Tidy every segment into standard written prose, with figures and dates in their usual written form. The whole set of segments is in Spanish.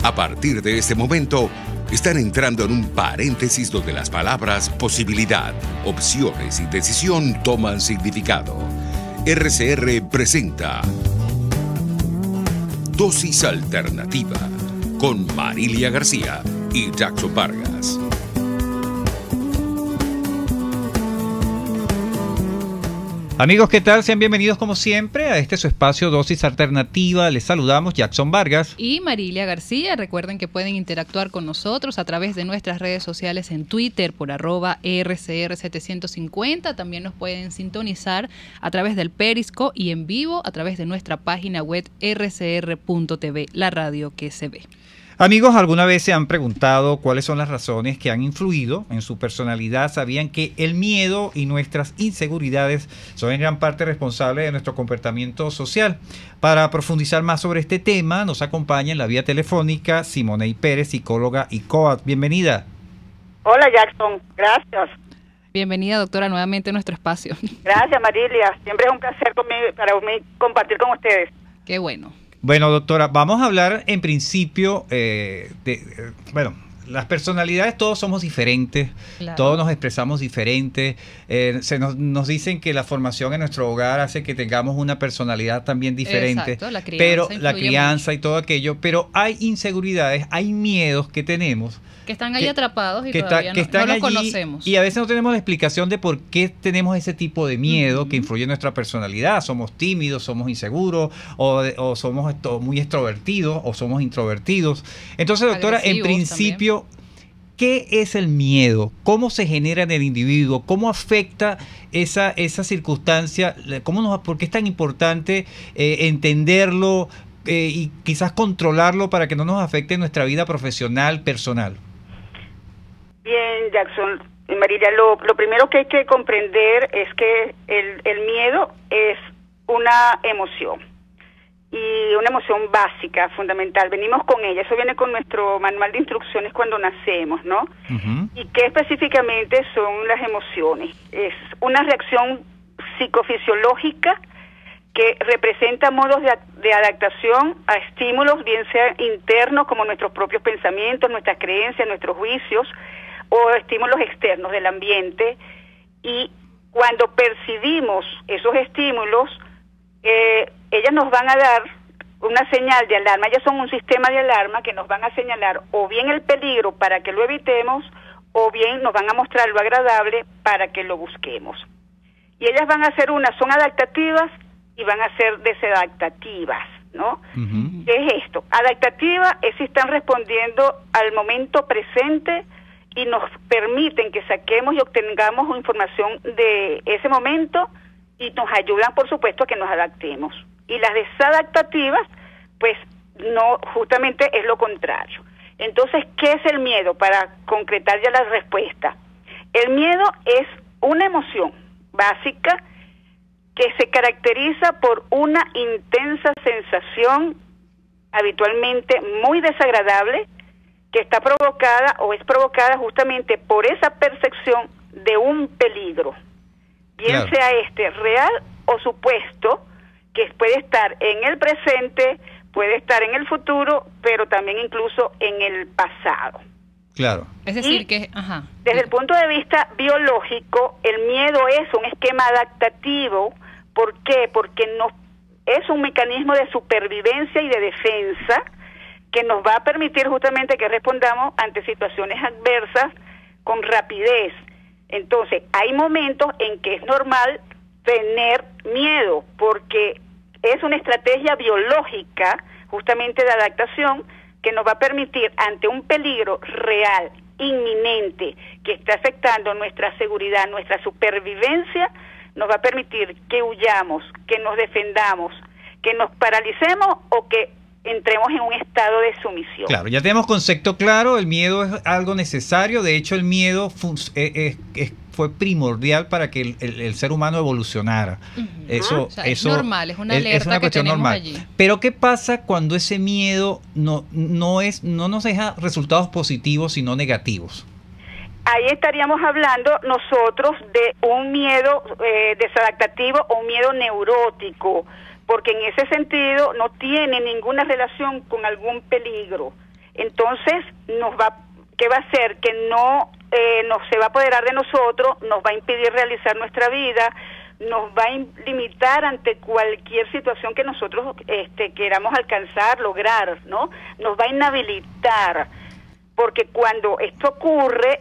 A partir de este momento, están entrando en un paréntesis donde las palabras posibilidad, opciones y decisión toman significado. RCR presenta Dosis Alternativa con Marilia García y Jackson Vargas. Amigos, ¿qué tal? Sean bienvenidos como siempre a este su espacio Dosis Alternativa. Les saludamos Jackson Vargas y Marilia García. Recuerden que pueden interactuar con nosotros a través de nuestras redes sociales en Twitter por @RCR750. También nos pueden sintonizar a través del Periscope y en vivo a través de nuestra página web rcr.tv, la radio que se ve. Amigos, ¿alguna vez se han preguntado cuáles son las razones que han influido en su personalidad? ¿Sabían que el miedo y nuestras inseguridades son en gran parte responsables de nuestro comportamiento social? Para profundizar más sobre este tema, nos acompaña en la vía telefónica Simoney Pérez, psicóloga y coach. Bienvenida. Hola Jackson, gracias. Bienvenida, doctora, nuevamente a nuestro espacio. Gracias, Marilia. Siempre es un placer para mí compartir con ustedes. Qué bueno. Bueno, doctora, vamos a hablar en principio las personalidades, todos somos diferentes, claro. Todos nos expresamos diferentes, nos dicen que la formación en nuestro hogar hace que tengamos una personalidad también diferente. Exacto, la crianza y todo aquello, pero hay inseguridades, hay miedos que tenemos. Que están ahí atrapados y todavía no los conocemos. Y a veces no tenemos la explicación de por qué tenemos ese tipo de miedo que influye en nuestra personalidad. Somos tímidos, somos inseguros, o somos muy extrovertidos, o somos introvertidos. Entonces, doctora, en principio, ¿qué es el miedo? ¿Cómo se genera en el individuo? ¿Cómo afecta esa circunstancia? ¿Por qué es tan importante entenderlo y quizás controlarlo para que no nos afecte en nuestra vida profesional, personal? Bien, Jackson, Marilia, lo primero que hay que comprender es que el miedo es una emoción, y una emoción básica, fundamental. Venimos con ella, eso viene con nuestro manual de instrucciones cuando nacemos, ¿no? Uh-huh. ¿Y qué específicamente son las emociones? Es una reacción psicofisiológica que representa modos de adaptación a estímulos, bien sea internos como nuestros propios pensamientos, nuestras creencias, nuestros juicios, o estímulos externos del ambiente. Y cuando percibimos esos estímulos, ellas nos van a dar una señal de alarma. Ellas son un sistema de alarma que nos van a señalar o bien el peligro para que lo evitemos, o bien nos van a mostrar lo agradable para que lo busquemos. Y ellas van a ser son adaptativas y van a ser desadaptativas, ¿no? Uh-huh. ¿Qué es esto? Adaptativa es si están respondiendo al momento presente y nos permiten que saquemos y obtengamos información de ese momento y nos ayudan, por supuesto, a que nos adaptemos. Y las desadaptativas, pues, no, justamente es lo contrario. Entonces, ¿qué es el miedo? Para concretar ya la respuesta. El miedo es una emoción básica que se caracteriza por una intensa sensación, habitualmente muy desagradable, que está provocada o es provocada justamente por esa percepción de un peligro, bien claro, sea real o supuesto, que puede estar en el presente, puede estar en el futuro, pero también incluso en el pasado. Claro. Es decir, desde el punto de vista biológico, el miedo es un esquema adaptativo. ¿Por qué? Porque es un mecanismo de supervivencia y de defensa que nos va a permitir justamente que respondamos ante situaciones adversas con rapidez. Entonces, hay momentos en que es normal tener miedo, porque es una estrategia biológica, justamente de adaptación, que nos va a permitir, ante un peligro real, inminente, que está afectando nuestra seguridad, nuestra supervivencia, nos va a permitir que huyamos, que nos defendamos, que nos paralicemos o que entremos en un estado de sumisión. Claro, ya tenemos concepto claro, el miedo es algo necesario. De hecho, el miedo fue primordial para que el ser humano evolucionara. Uh-huh. Eso es normal, es una alerta, es una cuestión que tenemos normal. Allí. Pero ¿qué pasa cuando ese miedo no nos deja resultados positivos, sino negativos? Ahí estaríamos hablando nosotros de un miedo desadaptativo o un miedo neurótico, porque en ese sentido no tiene ninguna relación con algún peligro. entonces ¿qué va a hacer? Que no se va a apoderar de nosotros, nos va a impedir realizar nuestra vida, nos va a limitar ante cualquier situación que nosotros queramos alcanzar, lograr, ¿no? Nos va a inhabilitar, porque cuando esto ocurre,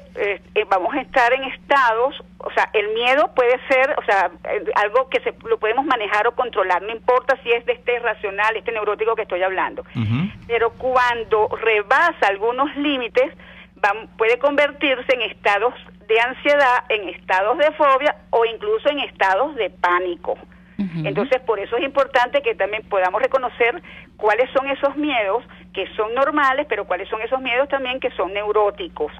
vamos a estar en estados, o sea, el miedo puede ser, o sea, algo que lo podemos manejar o controlar, no importa si es de este racional, este neurótico que estoy hablando, pero cuando rebasa algunos límites, puede convertirse en estados de ansiedad, en estados de fobia o incluso en estados de pánico. Entonces, por eso es importante que también podamos reconocer cuáles son esos miedos que son normales, pero cuáles son esos miedos también que son neuróticos,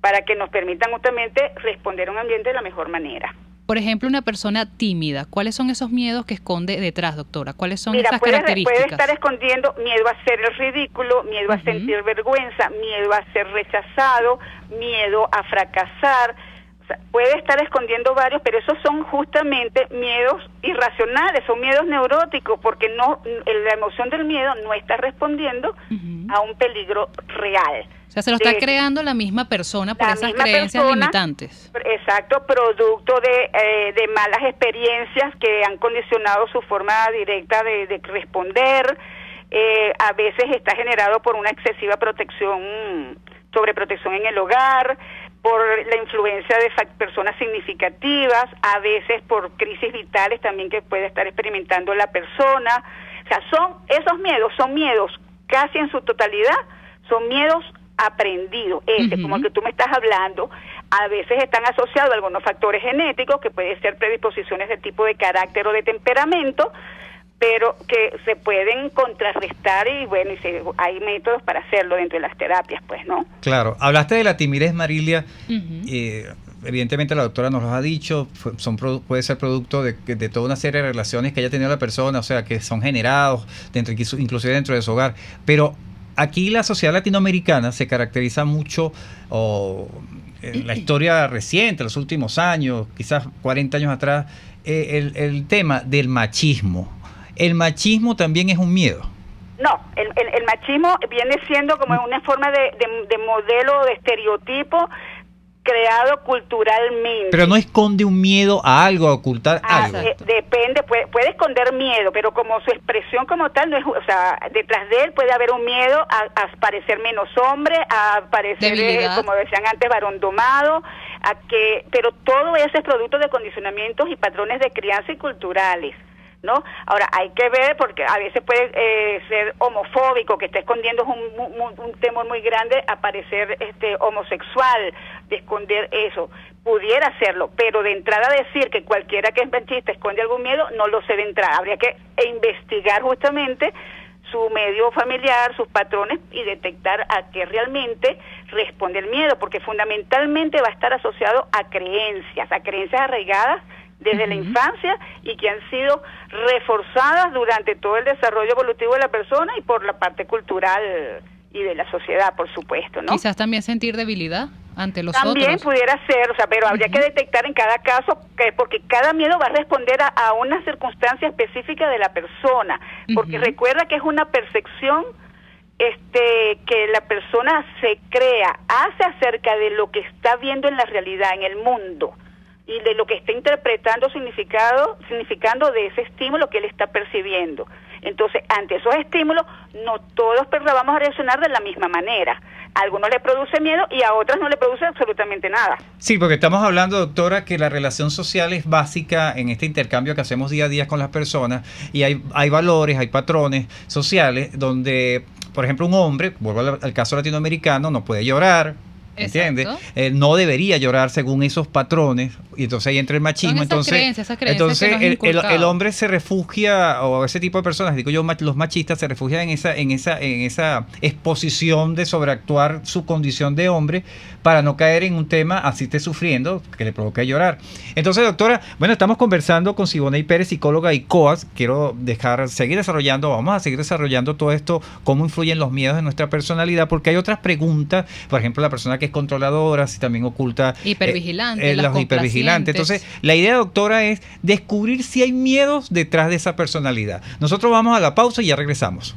para que nos permitan justamente responder a un ambiente de la mejor manera. Por ejemplo, una persona tímida, ¿cuáles son esos miedos que esconde detrás, doctora? ¿Cuáles son esas características? Puede estar escondiendo miedo a hacer el ridículo, miedo a sentir vergüenza, miedo a ser rechazado, miedo a fracasar. O sea, puede estar escondiendo varios, pero esos son justamente miedos irracionales, son miedos neuróticos, porque la emoción del miedo no está respondiendo a un peligro real. O sea, se lo está creando la misma persona por esas creencias limitantes. Exacto, producto de malas experiencias que han condicionado su forma directa de responder. A veces está generado por una excesiva sobreprotección en el hogar, por la influencia de personas significativas, a veces por crisis vitales también que puede estar experimentando la persona. O sea, esos miedos son miedos casi en su totalidad, son miedos aprendidos, como el que tú me estás hablando. A veces están asociados a algunos factores genéticos, que pueden ser predisposiciones de tipo de carácter o de temperamento, pero que se pueden contrarrestar y bueno, hay métodos para hacerlo dentro de las terapias, pues, ¿no? Claro. Hablaste de la timidez, Marilia. Evidentemente la doctora nos lo ha dicho, puede ser producto de toda una serie de relaciones que haya tenido la persona, o sea, que son generados inclusive dentro de su hogar. Pero aquí la sociedad latinoamericana se caracteriza mucho, en la historia reciente, los últimos años, quizás 40 años atrás, el tema del machismo. ¿El machismo también es un miedo? No, el machismo viene siendo como una forma de modelo, de estereotipo creado culturalmente. Pero no esconde un miedo a algo, a ocultar algo. Depende, puede esconder miedo, pero como su expresión como tal, no es, o sea, detrás de él puede haber un miedo a parecer menos hombre, a parecer, como decían antes, varón domado, pero todo eso es producto de condicionamientos y patrones de crianza y culturales, ¿no? Ahora, hay que ver, porque a veces puede ser homofóbico, que está escondiendo un temor muy grande a parecer homosexual, de esconder eso. Pudiera hacerlo, pero de entrada decir que cualquiera que es machista esconde algún miedo, no lo sé de entrada. Habría que investigar justamente su medio familiar, sus patrones, y detectar a qué realmente responde el miedo, porque fundamentalmente va a estar asociado a creencias arraigadas desde la infancia y que han sido reforzadas durante todo el desarrollo evolutivo de la persona y por la parte cultural y de la sociedad, por supuesto, ¿no? Quizás también sentir debilidad ante los también otros. Pudiera ser, o sea, pero habría que detectar en cada caso, porque cada miedo va a responder a una circunstancia específica de la persona, porque recuerda que es una percepción que la persona se crea, hace acerca de lo que está viendo en la realidad, en el mundo, y de lo que está interpretando, significando de ese estímulo que él está percibiendo. Entonces, ante esos estímulos, no todos vamos a reaccionar de la misma manera. A algunos le produce miedo y a otros no le produce absolutamente nada. Sí, porque estamos hablando, doctora, que la relación social es básica en este intercambio que hacemos día a día con las personas, y hay valores, hay patrones sociales donde, por ejemplo, un hombre, vuelvo al caso latinoamericano, no puede llorar, ¿entiendes? No debería llorar según esos patrones, y entonces ahí entra el machismo. Entonces el hombre se refugia, o ese tipo de personas, digo yo, los machistas se refugian en esa exposición de sobreactuar su condición de hombre para no caer en un tema así esté sufriendo que le provoque llorar. Entonces, doctora, bueno, estamos conversando con Siboney Pérez, psicóloga y coach. Quiero vamos a seguir desarrollando todo esto, cómo influyen los miedos en nuestra personalidad, porque hay otras preguntas, por ejemplo, la persona que es controladora, si también oculta hipervigilante, los hipervigilantes. Entonces, la idea, doctora, es descubrir si hay miedos detrás de esa personalidad. Nosotros vamos a la pausa y ya regresamos.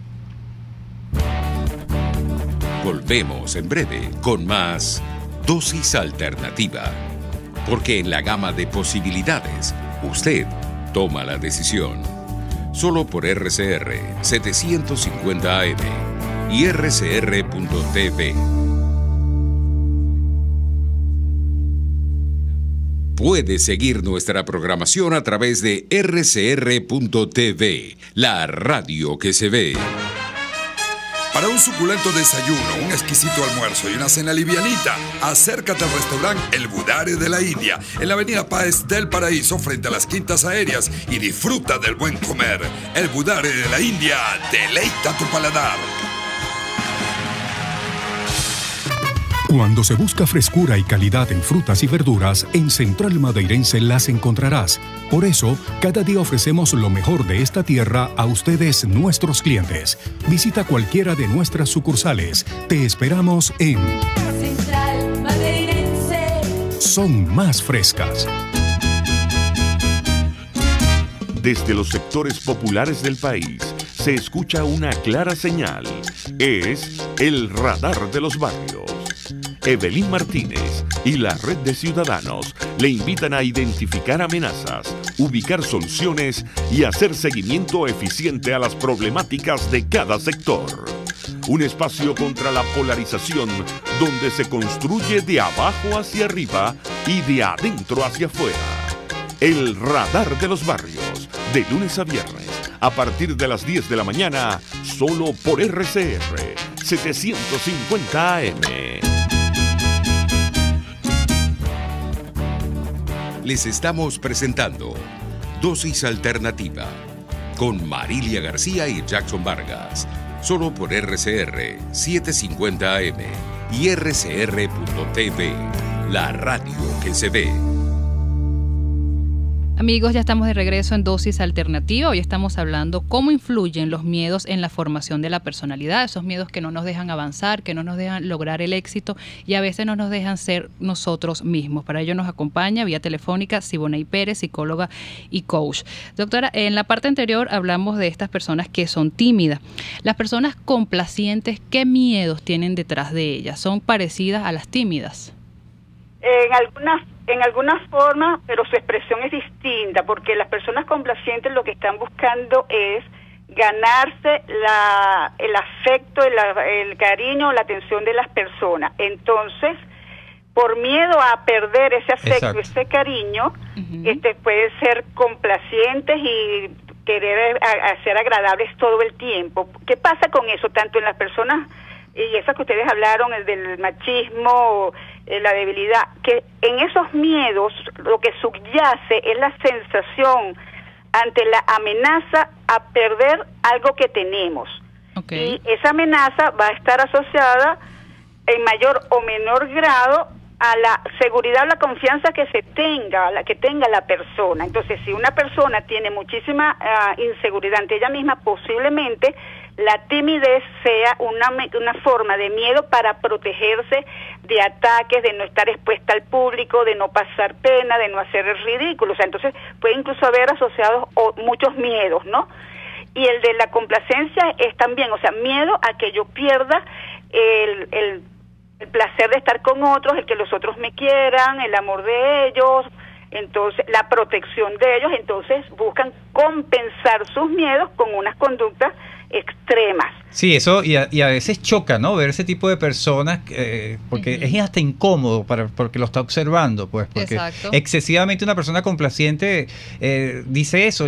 Volvemos en breve con más Dosis Alternativa. Porque en la gama de posibilidades, usted toma la decisión. Solo por RCR 750 AM y rcr.tv. Puede seguir nuestra programación a través de rcr.tv, la radio que se ve. Para un suculento desayuno, un exquisito almuerzo y una cena livianita, acércate al restaurante El Budare de la India, en la avenida Páez del Paraíso, frente a las Quintas Aéreas, y disfruta del buen comer. El Budare de la India, deleita tu paladar. Cuando se busca frescura y calidad en frutas y verduras, en Central Madeirense las encontrarás. Por eso, cada día ofrecemos lo mejor de esta tierra a ustedes, nuestros clientes. Visita cualquiera de nuestras sucursales. Te esperamos en Central Madeirense. Son más frescas. Desde los sectores populares del país se escucha una clara señal. Es el radar de los barrios. Evelyn Martínez y la Red de Ciudadanos le invitan a identificar amenazas, ubicar soluciones y hacer seguimiento eficiente a las problemáticas de cada sector. Un espacio contra la polarización donde se construye de abajo hacia arriba y de adentro hacia afuera. El radar de los barrios, de lunes a viernes, a partir de las 10 de la mañana, solo por RCR 750 AM. Les estamos presentando Dosis Alternativa con Marilia García y Jackson Vargas, solo por RCR 750 AM y rcr.tv, la radio que se ve. Amigos, ya estamos de regreso en Dosis Alternativa. Hoy estamos hablando cómo influyen los miedos en la formación de la personalidad, esos miedos que no nos dejan avanzar, que no nos dejan lograr el éxito y a veces no nos dejan ser nosotros mismos. Para ello nos acompaña vía telefónica Siboney Pérez, psicóloga y coach. Doctora, en la parte anterior hablamos de estas personas que son tímidas. Las personas complacientes, ¿qué miedos tienen detrás de ellas? ¿Son parecidas a las tímidas? En algunas formas, pero su expresión es distinta, porque las personas complacientes lo que están buscando es ganarse el afecto, el cariño, la atención de las personas. Entonces, por miedo a perder ese afecto, exacto, ese cariño, pueden ser complacientes y querer hacer agradables todo el tiempo. ¿Qué pasa con eso? Tanto en las personas, y esas que ustedes hablaron, el del machismo, la debilidad, que en esos miedos lo que subyace es la sensación ante la amenaza a perder algo que tenemos. Okay. Y esa amenaza va a estar asociada en mayor o menor grado a la seguridad o la confianza que tenga la persona. Entonces, si una persona tiene muchísima inseguridad ante ella misma, posiblemente la timidez sea una forma de miedo para protegerse de ataques, de no estar expuesta al público, de no pasar pena, de no hacer el ridículo. O sea, entonces puede incluso haber asociados muchos miedos, ¿no? Y el de la complacencia es también, o sea, miedo a que yo pierda el placer de estar con otros, el que los otros me quieran, el amor de ellos, entonces la protección de ellos. Entonces buscan compensar sus miedos con unas conductas extremas. Sí, eso y a veces choca, ¿no? Ver ese tipo de personas, porque es hasta incómodo porque lo está observando, pues, porque exacto, excesivamente una persona complaciente dice eso.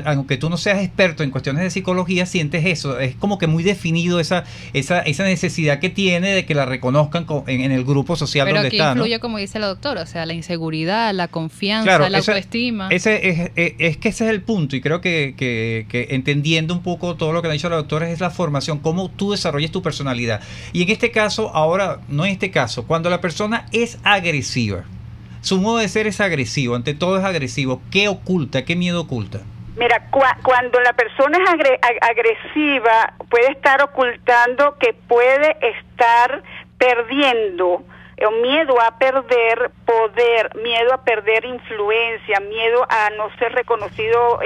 Aunque tú no seas experto en cuestiones de psicología, sientes eso. Es como que muy definido esa necesidad que tiene de que la reconozcan en el grupo social. Pero donde está. Pero aquí influye, ¿no? Como dice la doctora, o sea, la inseguridad, la confianza, claro, la autoestima. Es que ese es el punto, y creo que entendiendo un poco todo lo que ha dicho la doctora, es la formación, cómo tú desarrollas tu personalidad. Y en este caso, cuando la persona es agresiva, su modo de ser es agresivo, ante todo es agresivo, ¿qué oculta? ¿Qué miedo oculta? Mira, cuando la persona es agresiva, puede estar ocultando que puede estar perdiendo, miedo a perder poder, miedo a perder influencia, miedo a no ser reconocido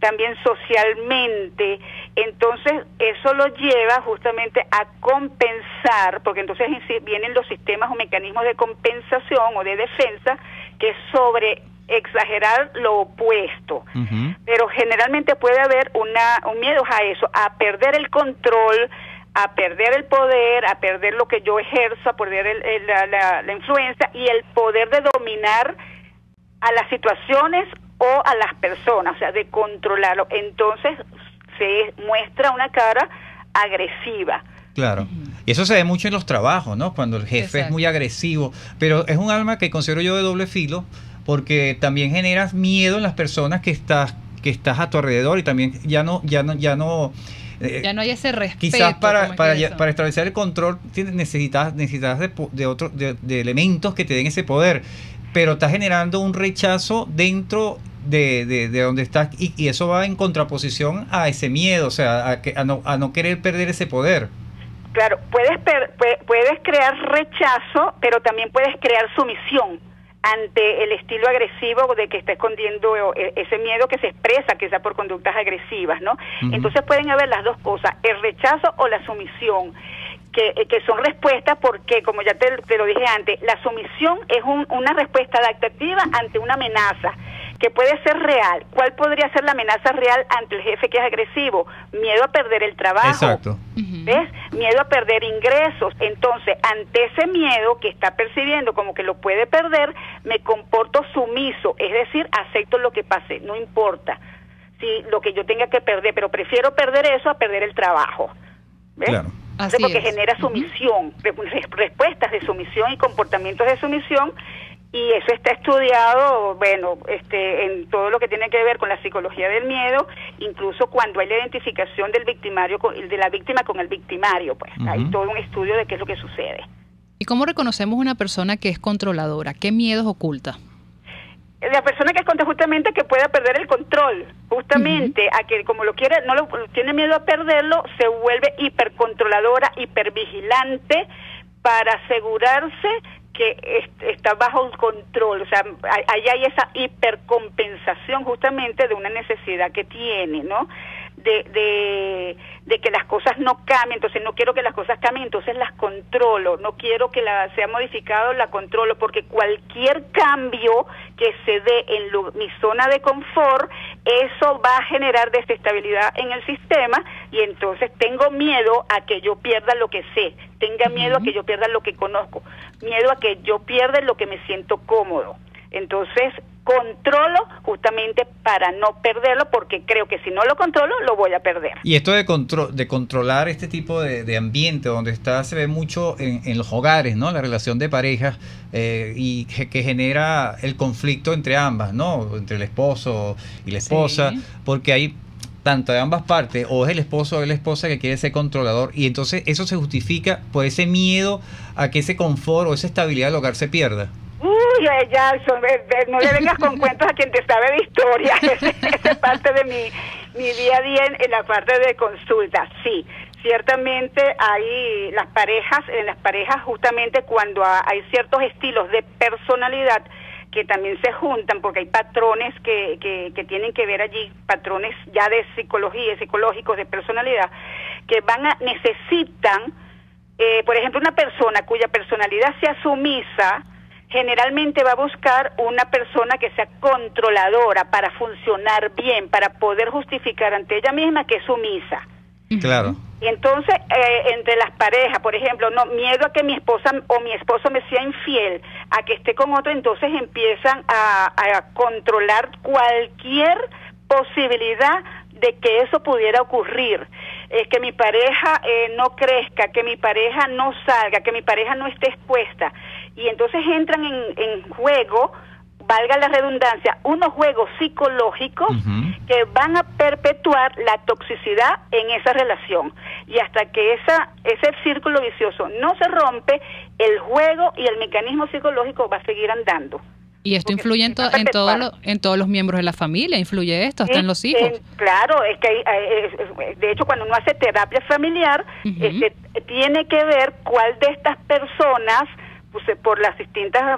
también socialmente. Entonces eso lo lleva justamente a compensar, porque entonces vienen los sistemas o mecanismos de compensación o de defensa, que es sobre exagerar lo opuesto. Pero generalmente puede haber un miedo a eso, a perder el control, a perder el poder, a perder lo que yo ejerzo, a perder la influencia y el poder de dominar a las situaciones o a las personas, o sea, de controlarlo. Entonces se muestra una cara agresiva. Claro. Y eso se ve mucho en los trabajos, ¿no? Cuando el jefe es muy agresivo, pero es un arma que considero yo de doble filo, porque también generas miedo en las personas que estás a tu alrededor, y también ya no ya no hay ese respeto. Quizás para establecer el control necesitas de elementos que te den ese poder, pero estás generando un rechazo dentro de donde estás, y eso va en contraposición a ese miedo, o sea, a no querer perder ese poder. Claro, puedes crear rechazo, pero también puedes crear sumisión ante el estilo agresivo de que está escondiendo ese miedo que se expresa quizá por conductas agresivas, ¿no? Entonces pueden haber las dos cosas, el rechazo o la sumisión, que son respuestas, porque como ya te lo dije antes, la sumisión es una respuesta adaptativa ante una amenaza que puede ser real. ¿Cuál podría ser la amenaza real ante el jefe que es agresivo? Miedo a perder el trabajo. Exacto. ¿Ves? Miedo a perder ingresos. Entonces, ante ese miedo que está percibiendo como que lo puede perder, me comporto sumiso, es decir, acepto lo que pase, no importa si lo que yo tenga que perder, pero prefiero perder eso a perder el trabajo. ¿Ves? Claro. Así porque genera sumisión, respuestas de sumisión y comportamientos de sumisión, y eso está estudiado, bueno, en todo lo que tiene que ver con la psicología del miedo, incluso cuando hay la identificación del victimario, de la víctima con el victimario, pues hay todo un estudio de qué es lo que sucede. ¿Y cómo reconocemos una persona que es controladora? ¿Qué miedos oculta? La persona que es justamente que pueda perder el control, justamente a que como lo quiere, tiene miedo a perderlo, se vuelve hipercontroladora, hipervigilante, para asegurarse que está bajo control. O sea, ahí hay esa hipercompensación justamente de una necesidad que tiene, ¿no? De que las cosas no cambien. Entonces no quiero que las cosas cambien, entonces las controlo, no quiero que sea modificado, la controlo, porque cualquier cambio que se dé en mi zona de confort, eso va a generar desestabilidad en el sistema, y entonces tengo miedo a que yo pierda lo que sé, tenga miedo a que yo pierda lo que conozco, miedo a que yo pierda lo que me siento cómodo. Entonces controlo justamente para no perderlo, porque creo que si no lo controlo lo voy a perder. Y esto de controlar este tipo de ambiente donde se ve mucho en los hogares, ¿no? La relación de parejas, y que genera el conflicto entre ambas, ¿no? Entre el esposo y la esposa, porque hay tanto de ambas partes, o es el esposo o es la esposa que quiere ser controlador, y entonces eso se justifica por ese miedo a que ese confort o esa estabilidad del hogar se pierda. Uy, Jackson, no le vengas con cuentos a quien te sabe de historia. Esa es parte de mi día a día en la parte de consulta. Sí, ciertamente hay en las parejas justamente cuando hay ciertos estilos de personalidad que también se juntan, porque hay patrones que tienen que ver allí, patrones ya de psicología, psicológicos de personalidad, que necesitan, por ejemplo, una persona cuya personalidad sea sumisa, generalmente va a buscar una persona que sea controladora para funcionar bien, para poder justificar ante ella misma que es sumisa. Claro. Y entonces, entre las parejas, por ejemplo, miedo a que mi esposa o mi esposo me sea infiel, a que esté con otro, entonces empiezan a controlar cualquier posibilidad de que eso pudiera ocurrir. Que mi pareja no crezca, que mi pareja no salga, que mi pareja no esté expuesta. Y entonces entran en juego, valga la redundancia, unos juegos psicológicos que van a perpetuar la toxicidad en esa relación. Y hasta que ese círculo vicioso no se rompe, el juego y el mecanismo psicológico va a seguir andando. Y esto influye en todos los miembros de la familia, influye esto, hasta en los hijos. Claro, es que de hecho cuando uno hace terapia familiar, tiene que ver cuál de estas personas, pues, por las distintas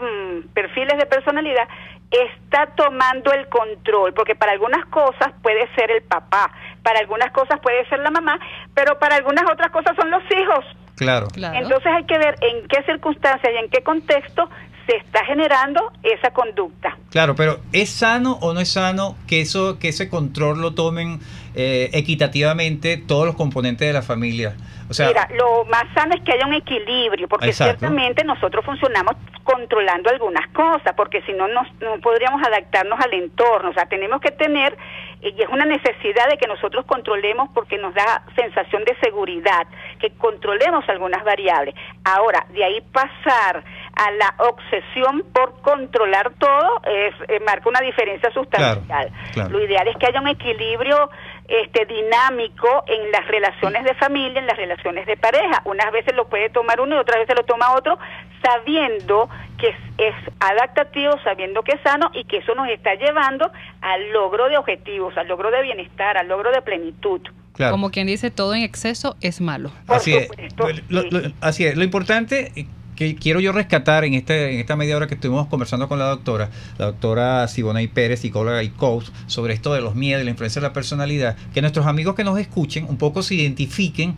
perfiles de personalidad, está tomando el control, porque para algunas cosas puede ser el papá, para algunas cosas puede ser la mamá, pero para algunas otras cosas son los hijos. Claro. Entonces hay que ver en qué circunstancias y en qué contexto se está generando esa conducta. Claro, pero ¿es sano o no es sano que ese control lo tomen equitativamente todos los componentes de la familia? O sea, mira, lo más sano es que haya un equilibrio, porque exacto, ciertamente nosotros funcionamos controlando algunas cosas, porque si no, no podríamos adaptarnos al entorno. O sea, tenemos que tener, y es una necesidad de que nosotros controlemos porque nos da sensación de seguridad, que controlemos algunas variables. Ahora, de ahí pasar a la obsesión por controlar todo marca una diferencia sustancial. Claro, claro. Lo ideal es que haya un equilibrio dinámico en las relaciones de familia, en las relaciones de pareja. Unas veces lo puede tomar uno y otras veces lo toma otro, sabiendo que es adaptativo, sabiendo que es sano y que eso nos está llevando al logro de objetivos, al logro de bienestar, al logro de plenitud. Claro. Como quien dice, todo en exceso es malo. Así es. Así es. Lo importante que quiero yo rescatar en esta media hora que estuvimos conversando con la doctora Siboney Pérez, psicóloga y coach, sobre esto de los miedos y la influencia de la personalidad, que nuestros amigos que nos escuchen un poco se identifiquen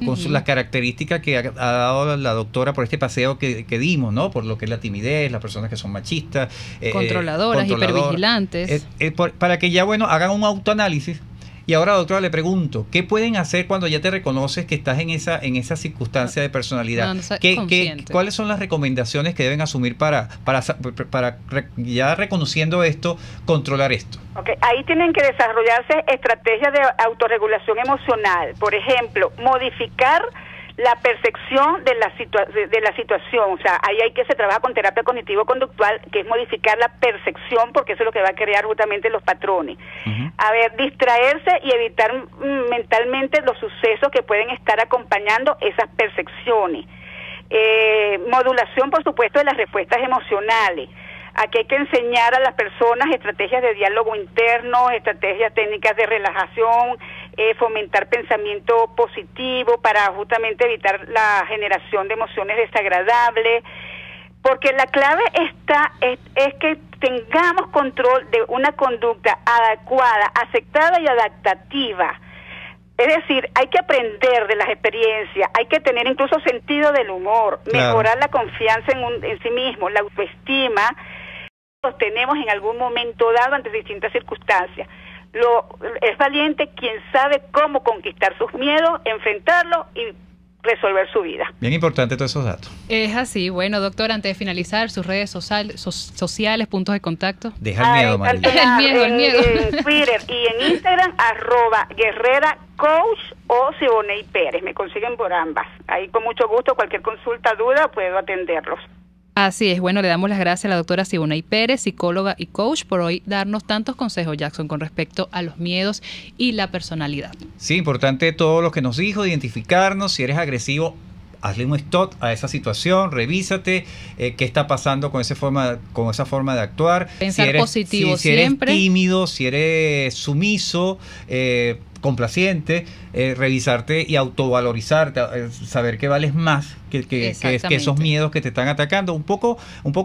con las características que ha dado la doctora por este paseo que dimos, ¿no? Por lo que es la timidez, las personas que son machistas, controladoras, hipervigilantes. Para que ya, hagan un autoanálisis. Y ahora, doctora, le pregunto, ¿qué pueden hacer cuando ya te reconoces que estás en esa circunstancia de personalidad? ¿Cuáles son las recomendaciones que deben asumir para ya reconociendo esto, controlar esto? Okay. Ahí tienen que desarrollarse estrategias de autorregulación emocional. Por ejemplo, modificar la percepción de la situación. O sea, ahí hay que se trabaja con terapia cognitivo-conductual, que es modificar la percepción, porque eso es lo que va a crear justamente los patrones. A ver, distraerse y evitar mentalmente los sucesos que pueden estar acompañando esas percepciones. Modulación, por supuesto, de las respuestas emocionales. Aquí hay que enseñar a las personas estrategias de diálogo interno, estrategias técnicas de relajación, fomentar pensamiento positivo para justamente evitar la generación de emociones desagradables, porque la clave es que tengamos control de una conducta adecuada, aceptada y adaptativa. Es decir, hay que aprender de las experiencias, hay que tener incluso sentido del humor, mejorar la confianza en sí mismo, la autoestima. Los tenemos en algún momento dado ante distintas circunstancias. Es valiente quien sabe cómo conquistar sus miedos, enfrentarlos y resolver su vida. Bien importante todos esos datos. Es así. Bueno, doctor, antes de finalizar, sus redes sociales, puntos de contacto. Deja el miedo, María. El miedo. En Twitter y en Instagram, @GuerreraCoach o Siboney Pérez. Me consiguen por ambas. Ahí con mucho gusto, cualquier consulta, duda, puedo atenderlos. Así es, bueno, le damos las gracias a la doctora Siboney Pérez, psicóloga y coach, por hoy darnos tantos consejos, Jackson, con respecto a los miedos y la personalidad. Sí, importante todo lo que nos dijo, identificarnos. Si eres agresivo, hazle un stop a esa situación, revísate qué está pasando con esa forma de actuar. Pensar positivo siempre. Si eres tímido, si eres sumiso, complaciente, revisarte y autovalorizarte, saber que vales más que esos miedos que te están atacando. Un poco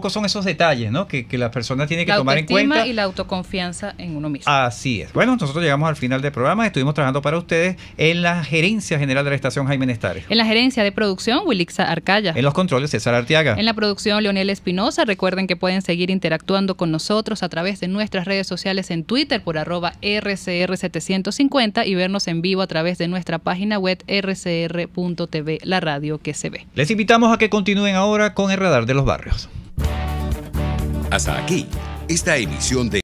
son esos detalles, ¿no? Que la persona tiene que tomar en cuenta. La autoestima y la autoconfianza en uno mismo. Así es. Bueno, nosotros llegamos al final del programa. Estuvimos trabajando para ustedes en la Gerencia General de la Estación Jaime Nestares. En la Gerencia de Producción, Wilixa Arcaya. En los controles, César Arteaga. En la producción, Leonel Espinosa. Recuerden que pueden seguir interactuando con nosotros a través de nuestras redes sociales en Twitter por @RCR750 y vernos en vivo a través de nuestra página web rcr.tv, la radio que se ve. Les invitamos a que continúen ahora con el Radar de los Barrios. Hasta aquí, esta emisión de